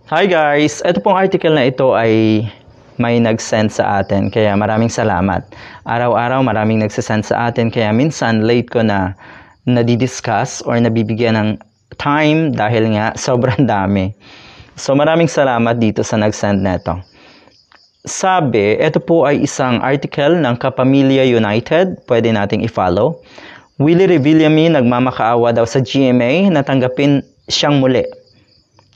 Hi guys! Ito pong article na ito ay may nag-send sa atin, kaya maraming salamat. Araw-araw maraming nagsasend sa atin, kaya minsan late ko na nadidiscuss or nabibigyan ng time dahil nga sobrang dami. So maraming salamat dito sa nag-send neto. Sabi, ito po ay isang article ng Kapamilya United, pwede nating i-follow. Willie Revillame nagmamakaawa daw sa GMA na tanggapin siyang muli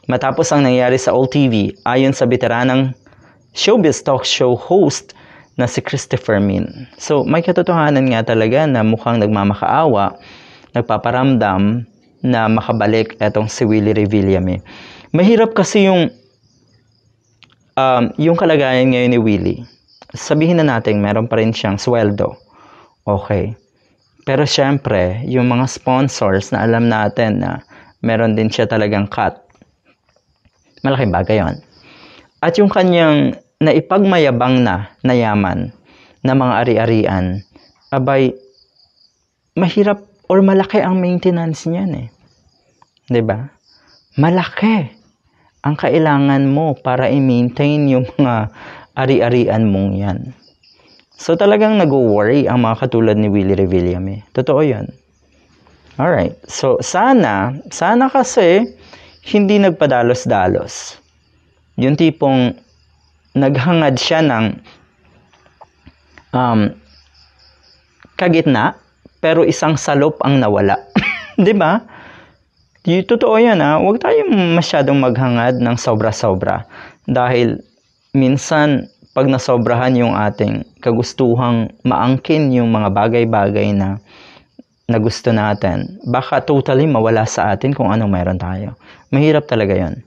matapos ang nangyari sa OLTV ayon sa veteranang showbiz talk show host na si Christopher Min. So may katotohanan nga talaga na mukhang nagmamakaawa, nagpaparamdam na makabalik etong si Willie Revillame. Mahirap kasi yung kalagayan ngayon ni Willie. Sabihin na natin meron pa rin siyang sweldo. Okay. Pero syempre, yung mga sponsors na alam natin na meron din siya talagang cut. Malaking bagay yun. At yung kanyang naipagmayabang na yaman na mga ari-arian, abay, mahirap or malaki ang maintenance niyan eh. 'Di ba? Malaki ang kailangan mo para i-maintain yung mga ari-arian mong yan. So talagang nag-worry ang mga katulad ni Willie Revillame. Totoo yun. Alright. So sana kasi hindi nagpadalos-dalos. Yung tipong naghangad siya ng kagitna pero isang salop ang nawala. 'Di ba? Totoo yan ha. Huwag tayong masyadong maghangad ng sobra-sobra. Dahil minsan pag nasobrahan yung ating kagustuhang maangkin yung mga bagay-bagay na gusto natin, baka totally mawala sa atin kung anong meron tayo. Mahirap talaga yon.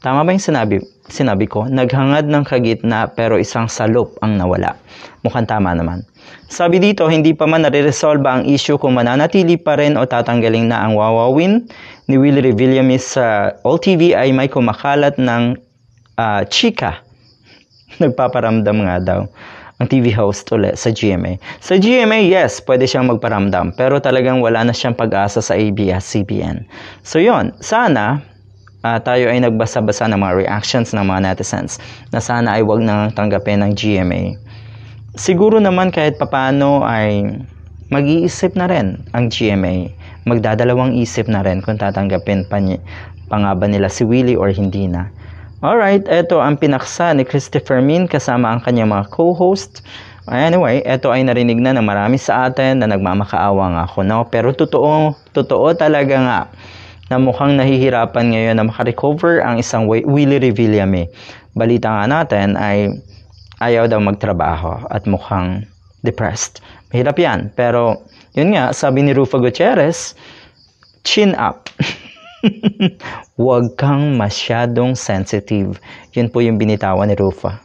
Tama ba yung sinabi ko? Naghangad ng kagitna pero isang salop ang nawala. Mukhang tama naman. Sabi dito, hindi pa man nare-resolve ang issue kung mananatili pa rin o tatanggalin na ang wawawin ni Willie Revillame sa OLTV ay may kumakalat ng chika. Nagpaparamdam nga daw ang TV host ulit sa GMA. Sa GMA, yes, pwede siyang magparamdam. Pero talagang wala na siyang pag-asa sa ABS-CBN. So yon, sana tayo ay nagbasa-basa ng mga reactions ng mga netizens na sana ay wag nang tanggapin ng GMA. Siguro naman kahit papano ay mag-iisip na rin ang GMA. Magdadalawang isip na rin kung tatanggapin pa nga ba nila si Willie or hindi na. Alright, ito ang pinaksa ni Christopher Min kasama ang kanyang mga co-host. Anyway, ito ay narinig na ng marami sa atin na nagmamakaawa nga ako. No? Pero totoo talaga nga na mukhang nahihirapan ngayon na makarecover ang isang Willie Revillame. Balita nga natin ay ayaw daw magtrabaho at mukhang depressed. Mahirap yan. Pero yun nga, sabi ni Ruffa Gutierrez, chin up. Huwag kang masyadong sensitive. Yun po yung binitawan ni Ruffa.